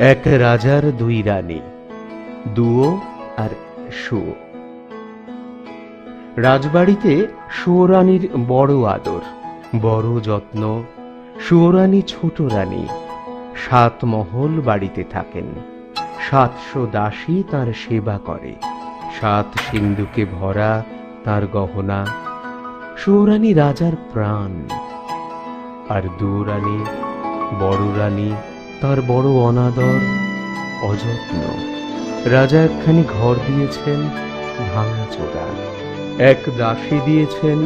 এক রাজার দুই রানী, দুয়ো আর শুয়ো। রাজবাড়িতে শুয়োরানীর বড় আদর, বড় যত্ন। শুয়োরানী ছোট রানী, 7 মহল বাড়িতে থাকেন। 700 দাসী তার সেবা করে, 7 সিন্ধুকে ভরা তার গহনা। শুয়োরানী রাজার প্রাণ। আর দুরানী, বড় রানী, তার বড় অনাদর, অযত্ন। রাজা একখানি ঘর দিয়েছেন ভাঙাচোরা, এক দাসী দিয়েছেন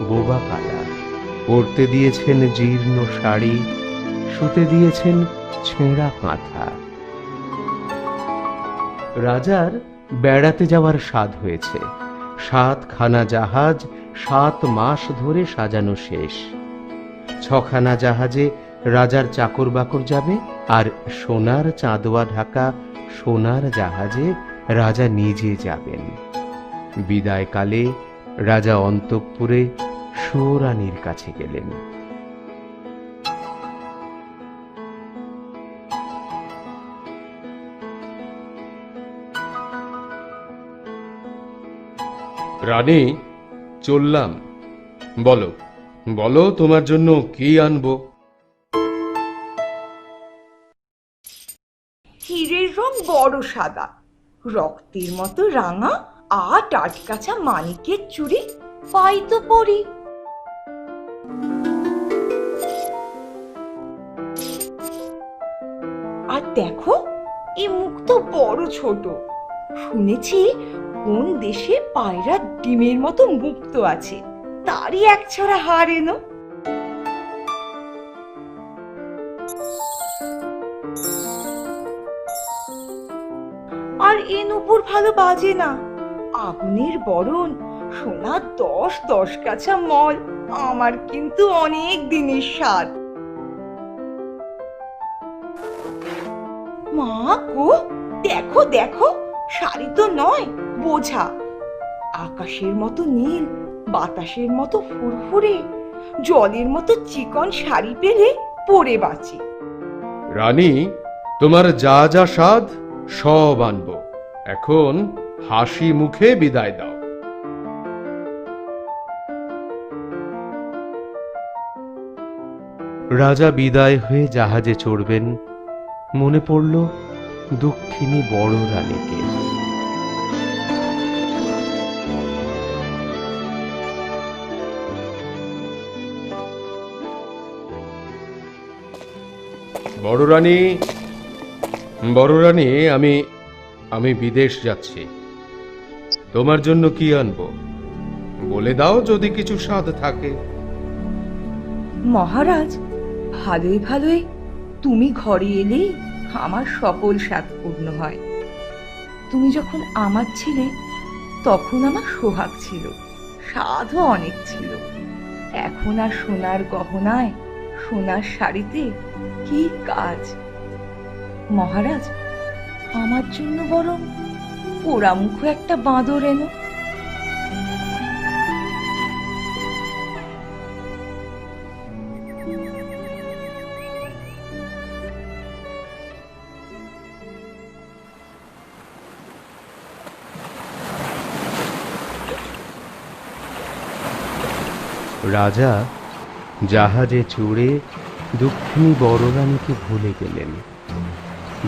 বোবা কালা, পরতে দিয়েছেন জীর্ণ শাড়ি, শুতে দিয়েছেন ছেঁড়া কাঁথা। রাজার বেড়াতে যাওয়ার স্বাদ হয়েছে। 7খানা জাহাজ 7 মাস ধরে সাজানো শেষ। 6খানা জাহাজে রাজার চাকর বাকর যাবে, আর সোনার চাঁদোয়া ঢাকা সোনার জাহাজে রাজা নিজে যাবেন। বিদায়কালে রাজা অন্তঃপুরে শুয়োরানীর কাছে গেলেন। রানী, চললাম। বলো বলো, তোমার জন্য কি আনবো? হীরের রং বড় সাদা, রক্তের মতো রাঙা, 8 কাছা মানিকের চুড়ি পাই তো পরি। আর দেখো, এই মুখ তো বড় ছোট। শুনেছি কোন দেশে পায়রার ডিমের মতো মুক্ত আছে, তারই একছড়া হার এনো। আর এ নূপুর ভালো বাজে না, আগুনের বরণ, সোনার 10 কাছা মল, আমার কিন্তু অনেক দিনের স্বাদ। মা গো, দেখো দেখো, শাড়ি তো নয়, বোঝা। আকাশের মতো নীল, বাতাসের মতো ফুরফুরে, জলের মতো চিকন শাড়ি পেলে পরে বাঁচি। রানী, তোমার যা যা স্বাদ সব আনবো। এখন হাসি মুখে বিদায় দাও। রাজা বিদায় হয়ে জাহাজে চড়বেন। মনে পড়ল দুঃখিনী বড় রানীকে। বড় রানী, বড় রানী, আমি আমি বিদেশ যাচ্ছি। তোমার জন্য কি আনবো বলে দাও, যদি কিছু স্বাদ থাকে। মহারাজ, ভালোই ভালোই তুমি ঘরে এলেই আমার সকল স্বাদ পূর্ণ হয়। তুমি যখন আমার ছিলে, তখন আমার সোহাগ ছিল, স্বাদও অনেক ছিল। এখন আর সোনার গহনায়, সোনার শাড়িতে কি কাজ। মহারাজ, আমার জন্য বরং পোড়ামুখ একটা বাঁদর এনো। রাজা জাহাজে চড়ে দুঃখিনী বড় রানীকে ভুলে গেলেন।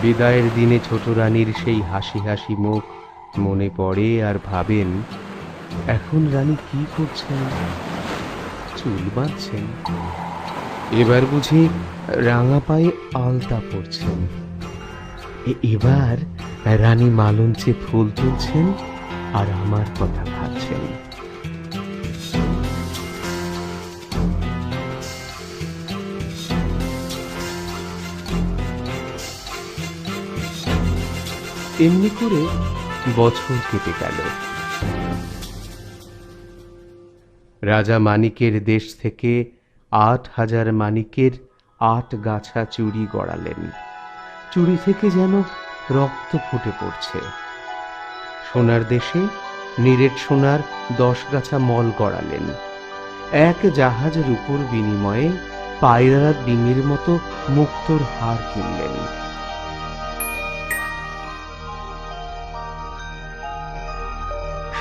বিদায়ের দিনে ছোট রানীর সেই হাসি হাসি মুখ মনে পড়ে, আর ভাবেন এখন রানী কি করছেন? চুল বাঁধছেন, এবার বুঝি রাঙা পায়ে আলতা পরছেন। এবার রানী মালঞ্চে ফুল তুলছেন আর আমার কথা ভাবছেন। এমনি করে বছর কেটে গেল। রাজা মানিকের দেশ থেকে 8000 মানিকের 8 গাছা চুড়ি গড়ালেন। চুড়ি থেকে যেন রক্ত ফুটে পড়ছে। সোনার দেশে নিরেট সোনার 10 গাছা মল গড়ালেন। এক জাহাজ রূপোর বিনিময়ে পায়রার ডিমের মতো মুক্তোর হার কিনলেন।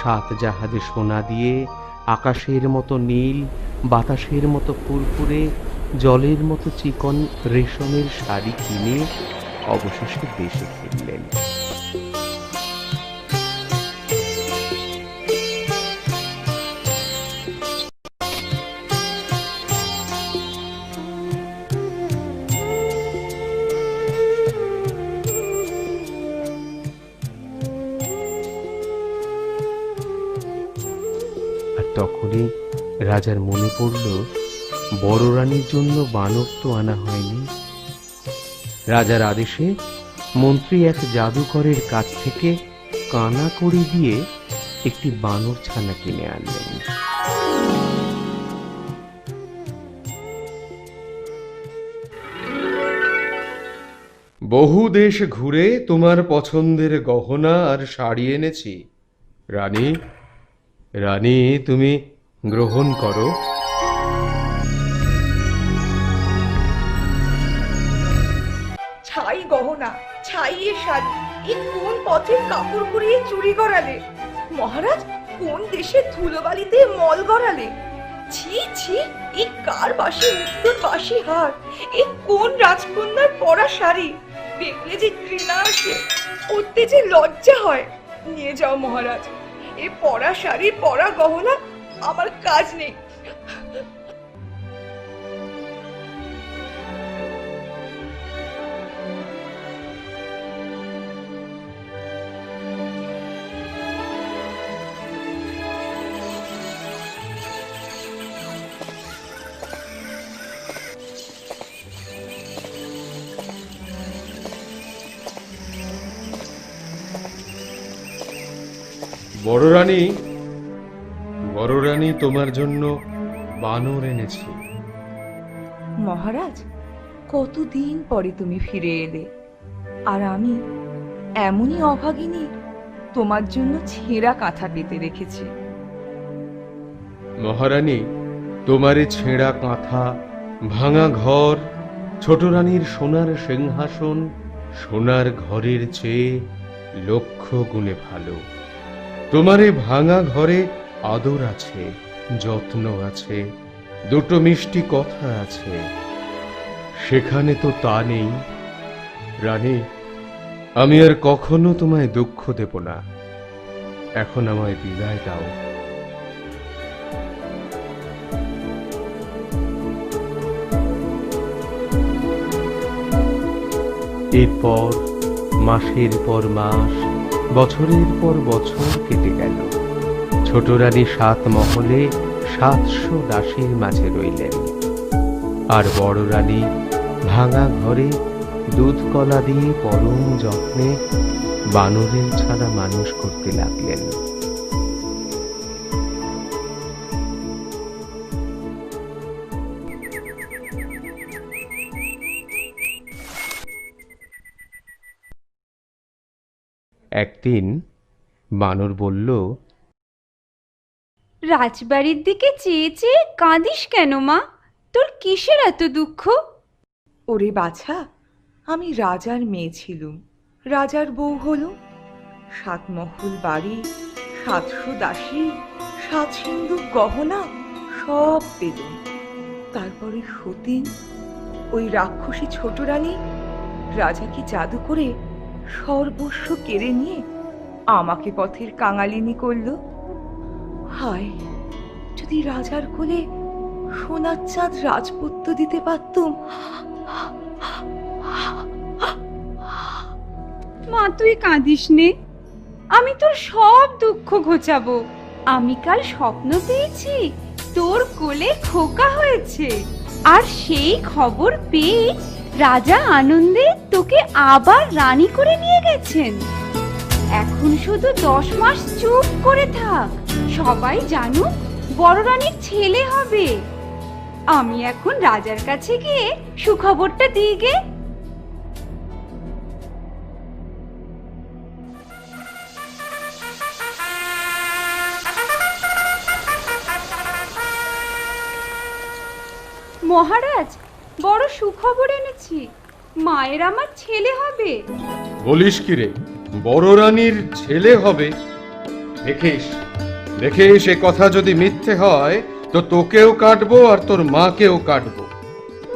সাত জাহাজে সোনা দিয়ে আকাশের মতো নীল, বাতাসের মতো ফুরফুরে, জলের মতো চিকন রেশমের শাড়ি কিনে অবশেষে দেশে ফিরলেন। আর তখনই রাজার মনে পড়ল, বড় রানীর জন্য বানর তো আনা হয়নি। রাজার আদেশে মন্ত্রী এক জাদুকরের কাছ থেকে কানা কড়ি দিয়ে একটি বানর ছানা কিনে আনলেন। বহু দেশ ঘুরে তোমার পছন্দের গহনা আর শাড়ি এনেছি। রানী, রানী, তুমি গ্রহণ করো। ছাই গহনা, ছাই এ শাড়ি, এ কোন পথে কাপড় পরিয়ে চুরি করালে? মহারাজ, কোন দেশে ধুলোবালিতে মল গড়ালে? ছি ছি, এ কার বাসি মুক্তোর বাসি হার? এ কোন রাজকন্যার পরা শাড়ি? দেখলে যে ঘৃণা আসে, পরতে যে লজ্জা হয়। নিয়ে যাও মহারাজ, এ পরা শাড়ি, পরা গহনা আমার কাজ নেই। বড় রানী, বড় রানী, তোমার জন্য বানর এনেছি। মহারাজ, কতদিন পরে তুমি ফিরে এলে, আর আমি এমনই অভাগিনী তোমার জন্য ছেঁড়া কাঁথা পেতে রেখেছি। মহারানী, তোমারে ছেঁড়া কাঁথা, ভাঙা ঘর, ছোট রানীর সোনার সিংহাসন, সোনার ঘরের চেয়ে লক্ষ গুণে ভালো। তোমারে ভাঙা ঘরে আদর আছে, যত্ন আছে, দুটো মিষ্টি কথা আছে। সেখানে তো তা নেই। রানী, আমি আর কখনো তোমায় দুঃখ দেব না। এখন আমায় বিদায় দাও। এরপর মাসের পর মাস, বছরের পর বছর কেটে গেল। ছোট রানী 7 মহলে 700 দাসীর মাঝে রইলেন, আর বড় রানী ভাঙা ঘরে দুধ কলা দিয়ে পরম যত্নে বানরের ছানা মানুষ করতে লাগলেন। একদিন বানর বলল, রাজবাড়ির দিকে চেয়ে চেয়ে কাঁদিস কেন মা? তোর কিসের এত দুঃখ? ওরে বাছা, আমি রাজার মেয়ে ছিলুম, রাজার বউ হলুম। 7 মহল বাড়ি, 700 দাসী, 7 সিন্ধুক গহনা সব পেলুম। তারপরে সতীন, ওই রাক্ষসী ছোট রানী, রাজাকে জাদু করে সর্বস্ব কেড়ে নিয়ে আমাকে পথের কাঙালিনী করল। হায়, যদি রাজার কোলে সোনার চাঁদ রাজপুত্র দিতে পারতুম। মা, তুই কাঁদিস নে, আমি তোর সব দুঃখ ঘোচাবো। আমি কাল স্বপ্ন পেয়েছি তোর কোলে খোকা হয়েছে, আর সেই খবর পেয়ে রাজা আনন্দে তোকে আবার রানী করে নিয়ে গেছেন। এখন শুধু 10 মাস চুপ করে থাক, সবাই জানুক বড় রানীর ছেলে হবে। আমি এখন রাজার কাছে গিয়ে সুখবরটা দিই গে। মহারাজ, বড় সুখবর এনেছি, মায়ের আমার ছেলে হবে। বলিস কি রে, বড় রানীর ছেলে হবে? দেখিস দেখে সে কথা যদি মিথ্যে হয় তো তোকেও কাটবো আর তোর মাকেও কাটবো।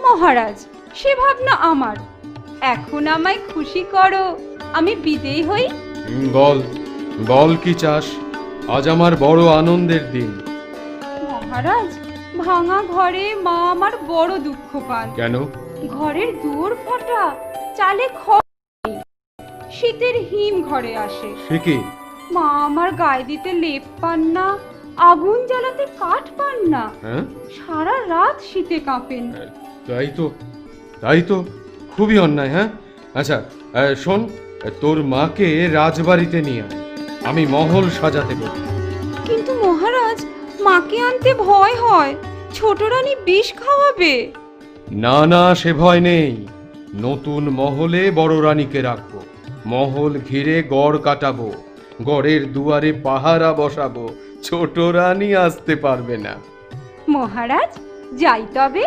মহারাজ, সে ভাবনা আমার। এখন আমায় খুশি করো, আমি বিদেয় হই। বল বল কি চাস? আজ আমার বড় আনন্দের দিন। মহারাজ, ভাঙা ঘরে মা আমার বড় দুঃখ পান। কেন? ঘরের দুয়ার ফাটা, চালে খড় নেই। শীতের হিম ঘরে আসে। সে কি? মা আমার গায়ে দিতে লেপ পান না, আগুন জ্বালাতে কাঠ পান না। হ্যাঁ, সারা রাত শীতে কাঁপেন। তাই তো খুবই অন্যায়। হ্যাঁ, আচ্ছা শোন, তোর মাকে রাজবাড়িতে নিয়ে আয়, আমি মহল সাজাতে বলি। কিন্তু মহারাজ, মাকে আনতে ভয় হয়, ছোট রানী বিষ খাওয়াবে। না না, সে ভয় নেই। নতুন মহলে বড় রানীকে রাখবো, মহল ঘিরে গড় কাটাবো, গড়ের দুয়ারে পাহারা বসাবো, ছোট রানী আসতে পারবে না। মহারাজ, যাই তবে,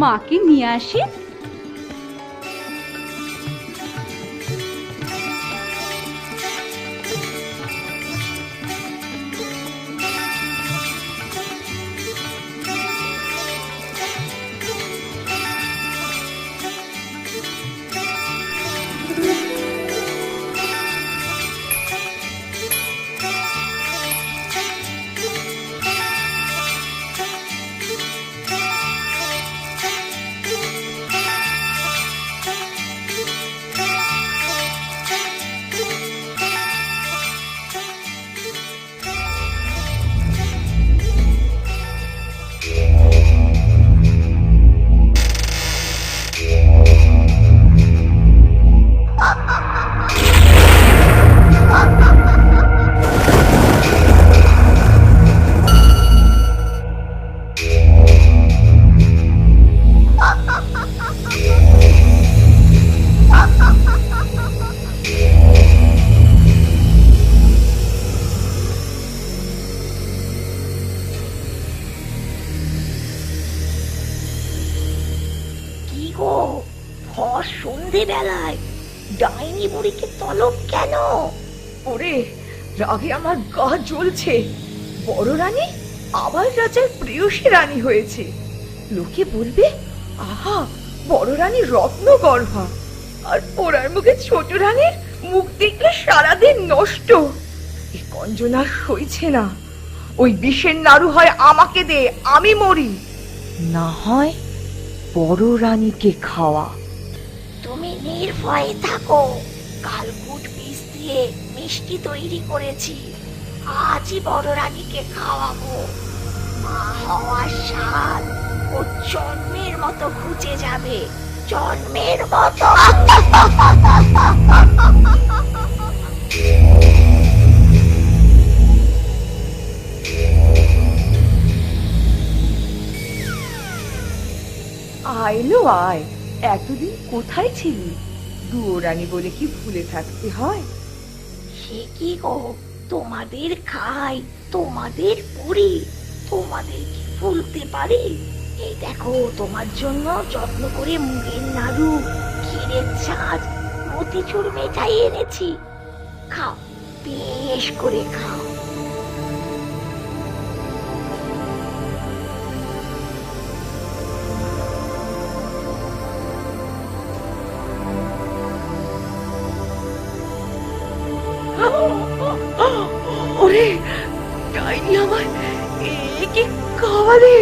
মাকে নিয়ে আসি। সন্ধেবেলায় ডাইনি বুড়িকে তলব কেন? ওরে, রাগে আমার গা জ্বলছে। বড় রানী আবার রাজার প্রিয়সী রানী হয়েছে। লোকে বলবে, আহা, বড় রানী রত্ন গর্ভা, আর ওরার মুখে ছোট রানীর মুখ দেখলে সারাদিন নষ্ট। এই কঞ্জনা সইছে না। ওই বিষের নাড়ু হয় আমাকে দে, আমি মরি, না হয় বড় রানীকে খাওয়া। তুমি নির্ভয়ে থাকো, কালকুট বীজ দিয়ে মিষ্টি তৈরি করেছি, আজই বড় রানীকে খাওয়াবো। মা হওয়ার স্বাদ ও জন্মের মতো ঘুচে যাবে, জন্মের মতো। আইলো আয়, এতদিন কোথায় ছিলি? দুয়োরানী বলে কি ভুলে থাকতে হয়? সে কি গো, তোমাদের খাই, তোমাদের পড়ি, তোমাদের কি ভুলতে পারি? এই দেখো, তোমার জন্য যত্ন করে মুগের নাড়ু, ক্ষীরের ছাঁচ, মতিচুর মেঠাই এনেছি। খাও, বেশ করে খাও। ওরে, ডাইনি আমায় কি খাওয়ালে?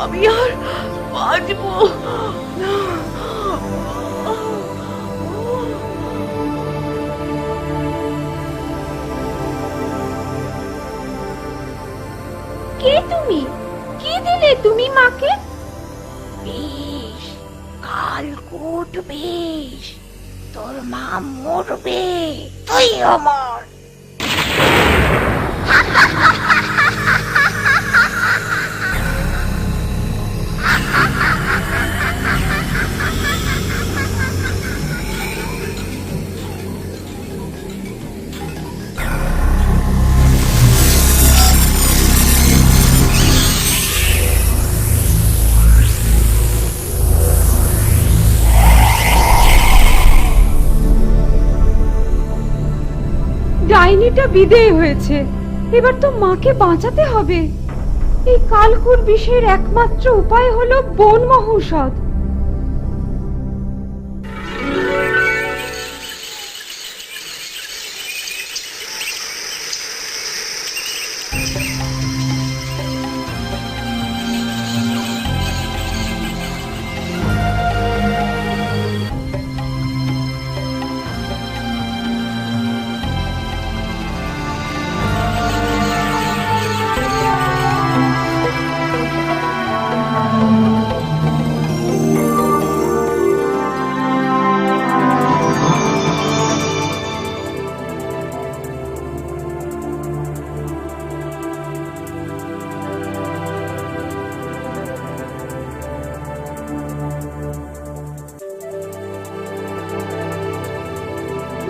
আমি আর বাঁচবো না। কে তুমি? কি দিলে তুমি মাকে? বেশ, কালকুট বেশ, তোর মা মরবে, তুই অমর। ডাইনিটা বিদেয় হয়েছে, এবার তো মাকে বাঁচাতে হবে। এই কালকুর বিষের একমাত্র উপায় হলো বন মহৌষধ।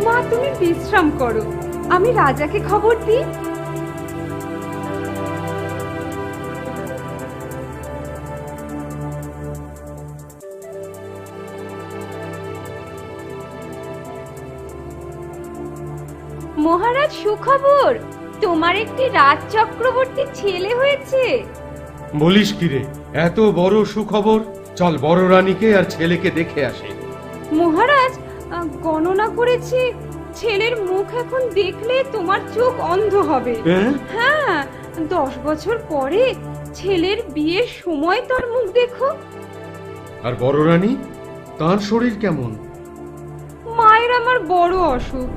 মা, তুমি বিশ্রাম করো, আমি রাজাকে খবর দিই। মহারাজ, সুখবর, তোমার একটি রাজ চক্রবর্তী ছেলে হয়েছে। বলিস কি রে, এত বড় সুখবর? চল বড় রানীকে আর ছেলেকে দেখে আসে। মহারাজ, গণনা করেছি, ছেলের মুখ এখন দেখলে তোমার চোখ অন্ধ হবে। হ্যাঁ, 10 বছর পরে ছেলের বিয়ের সময় তার মুখ দেখো। আর বড় রানী, তার শরীর কেমন? মায়ের আমার বড় অসুখ।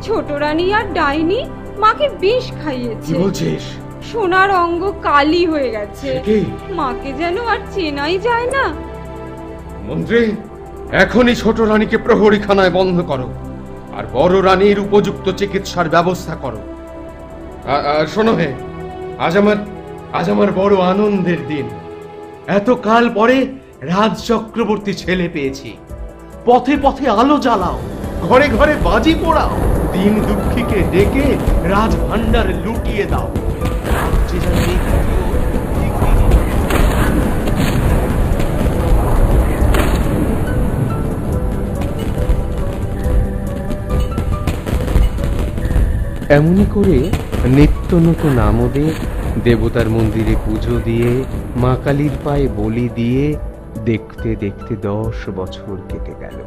ছোট রানী আর ডাইনি মাকে বিষ কি খাইয়েছে। বলছিস? সোনার অঙ্গ কালি হয়ে গেছে, সে কি? মাকে যেন আর চেনাই যায় না। মন্ত্রী, এখনই ছোট রানীকে প্রহরীখানায় বন্ধ করো আর বড় রানীর উপযুক্ত চিকিৎসার ব্যবস্থা করো। আর শোনো হে, আজ আমার বড় আনন্দের দিন। এতকাল পরে রাজ চক্রবর্তী ছেলে পেয়েছি। পথে পথে আলো জ্বালাও, ঘরে ঘরে বাজি পোড়াও, দিন দুঃখীকে ডেকে রাজ ভান্ডার লুটিয়ে দাও। যে যেন এই ভিডিও এমনি করে নিত্য নতুন আমোদে দেবতার মন্দিরে পুজো দিয়ে মা কালীর পায়ে বলি দিয়ে দেখতে দেখতে 10 বছর কেটে গেল।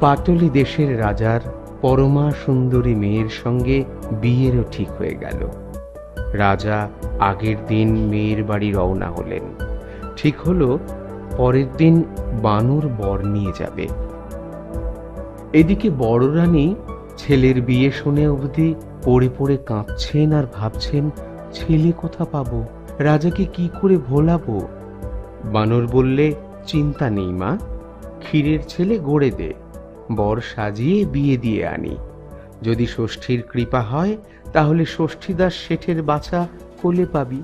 পাটলি দেশের রাজার পরমা সুন্দরী মেয়ের সঙ্গে বিয়েরও ঠিক হয়ে গেল। রাজা আগের দিন মেয়ের বাড়ি রওনা হলেন। ঠিক হলো পরের দিন বানর বর নিয়ে যাবে। এদিকে বড় রানী ছেলের বিয়ে শুনে অবধি পড়ে পড়ে কাঁদছেন আর ভাবছেন, ছেলে কোথা পাবো, রাজাকে কি করে ভোলাবো। বানর বললে, চিন্তা নেই মা, ক্ষীরের ছেলে গড়ে দে, বর সাজিয়ে বিয়ে দিয়ে আনি। যদি ষষ্ঠীর কৃপা হয় তাহলে ষষ্ঠীদাস শেঠের বাছা কোলে পাবি।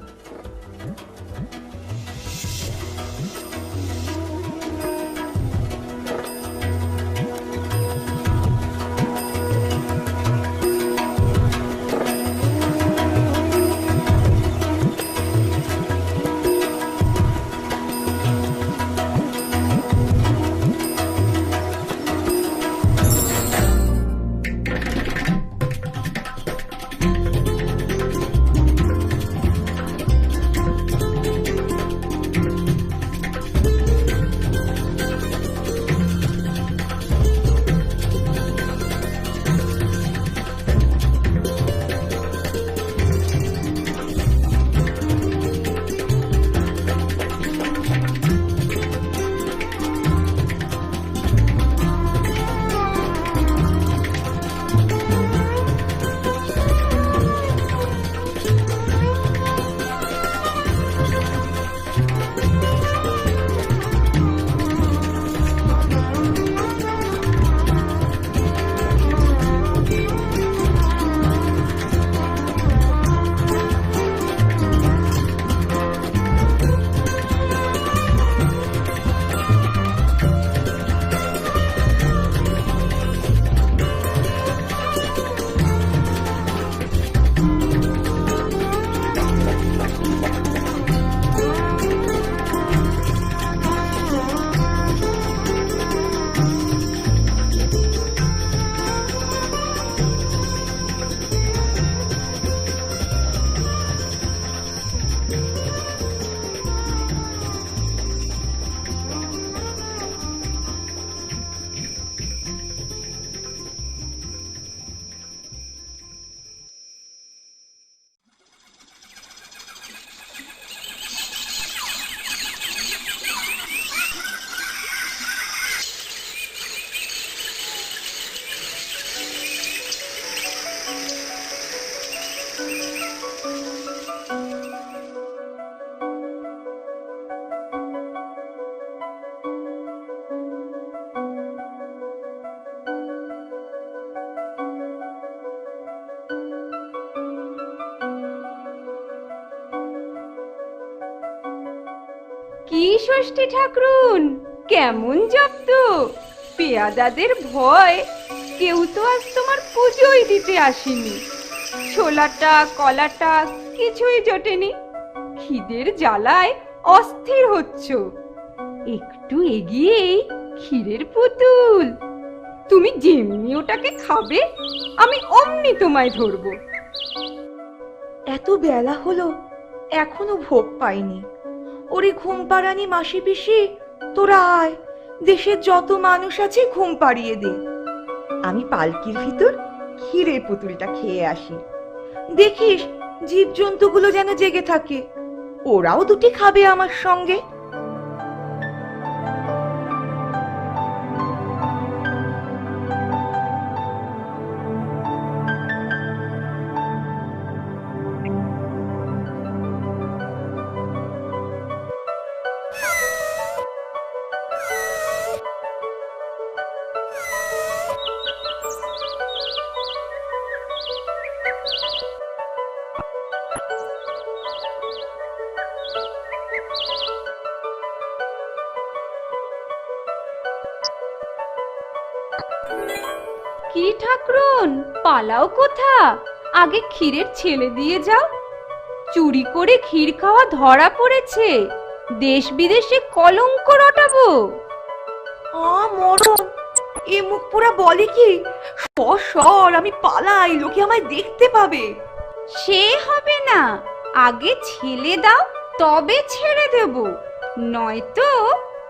ষষ্ঠী ঠাকুরুন, কেমন জব্দ? পেয়াদাদের ভয় কেউ তো আজ তোমার পুজোই দিতে আসেনি। ছোলাটা কলাটা কিছুই জোটেনি, খিদের জ্বালায় অস্থির হচ্ছ। একটু এগিয়েই ক্ষীরের পুতুল, তুমি যেমনি ওটাকে খাবে আমি অমনি তোমায় ধরবো। এত বেলা হলো, এখনো ভোগ পাইনি। ওরে ঘুম পাড়ানি মাসি পিসি, তোরা আয়, দেশের যত মানুষ আছে ঘুম পাড়িয়ে দে। আমি পালকির ভিতর ক্ষীরের পুতুলটা খেয়ে আসি। দেখিস জীবজন্তুগুলো যেন জেগে থাকে, ওরাও দুটি খাবে আমার সঙ্গে। কি ঠাকুরুন, পালাও কোথা? আগে ক্ষীরের ছেলে দিয়ে যাও। চুরি করে ক্ষীর খাওয়া ধরা পড়েছে, দেশ বিদেশে কলঙ্ক রটাবো। মরণ, এ মুখ পুরা বলে কি, সর আমি পালাই, লোকে আমায় দেখতে পাবে। সে হবে না, আগে ছেলে দাও তবে ছেড়ে দেব, নয়তো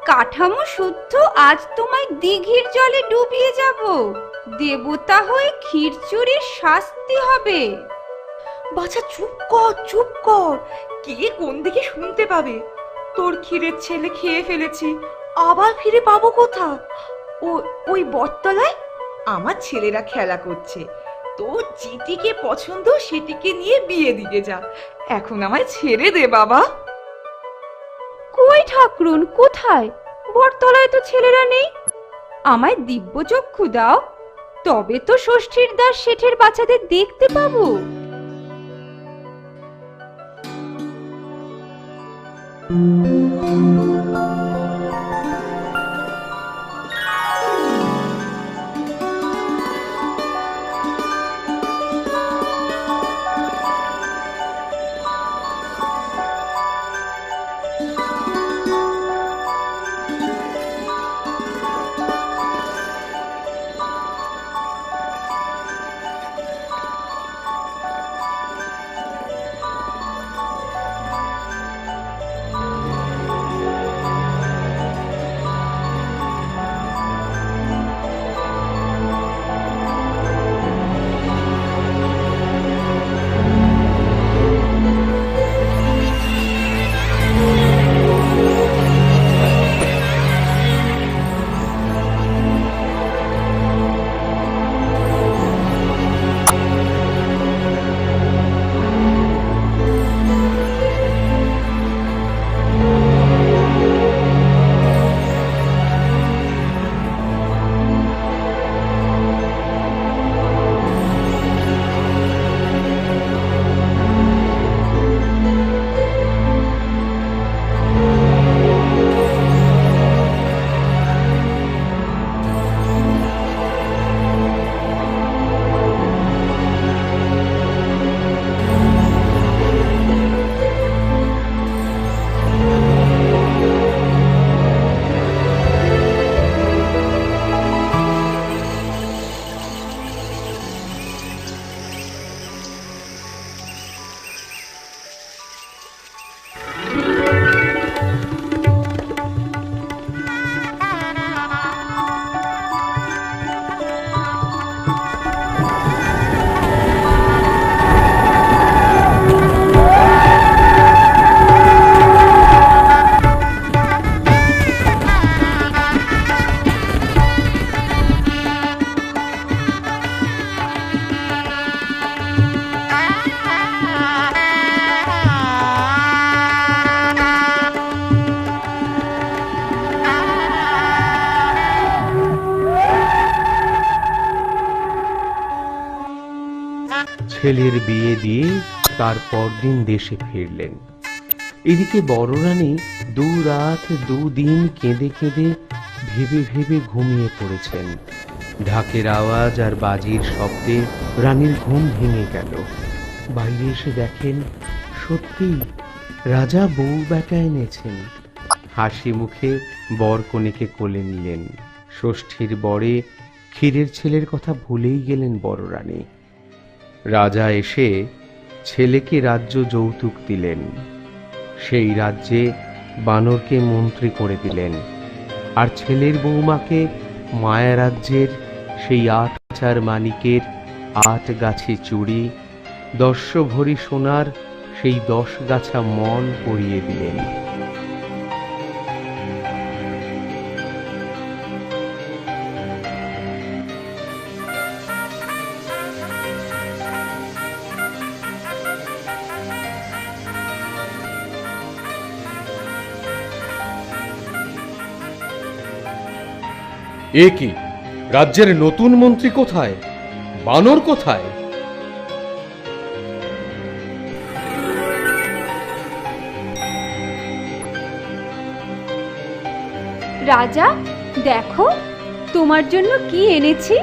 কাঠামো শুদ্ধ আজ তোমায় দিঘির জলে ডুবিয়ে যাব। দেবতা হয়ে ক্ষীর চুরির শাস্তি হবে। বাছা চুপ কর, চুপ কর, কে কোন দিকে শুনতে পাবে? তোর ক্ষীরের ছেলে খেয়ে ফেলেছি, আবার ফিরে পাবো কোথা? ওই বটতলায় আমার ছেলেরা খেলা করছে, তোর যেটিকে পছন্দ সেটিকে নিয়ে বিয়ে দিতে যা। এখন আমায় ছেড়ে দে বাবা। কই ঠাকুরুন, কোথায়? বটতলায় তো ছেলেরা নেই। আমায় দিব্য চক্ষু দাও, তবে তো ষষ্ঠীর দাস শেঠের বাচ্চাদের দেখতে পাবো। ছেলের বিয়ে দিয়ে তার পরদিন দেশে ফিরলেন। এদিকে বড় রানী 2 রাত 2 দিন কেঁদে কেঁদে ভেবে ভেবে ঘুমিয়ে পড়েছেন। ঢাকের আওয়াজ আর বাজির শব্দে রানীর ঘুম ভেঙে গেল। বাইরে এসে দেখেন সত্যি রাজা বউ বেটা এনেছেন। হাসি মুখে বর কনেকে কোলে নিলেন। ষষ্ঠীর বরে ক্ষীরের ছেলের কথা ভুলেই গেলেন বড় রানী। রাজা এসে ছেলেকে রাজ্য যৌতুক দিলেন। সেই রাজ্যে বানরকে মন্ত্রী করে দিলেন, আর ছেলের বৌমাকে মায়া রাজ্যের সেই 8 মানিকের 8 গাছি চুড়ি, 10 ভরি সোনার সেই 10 গাছা মন পরিয়ে দিলেন। এ কি, রাজ্যের নতুন মন্ত্রী কোথায়? বানর কোথায়? রাজা, দেখো তোমার জন্য কি এনেছি।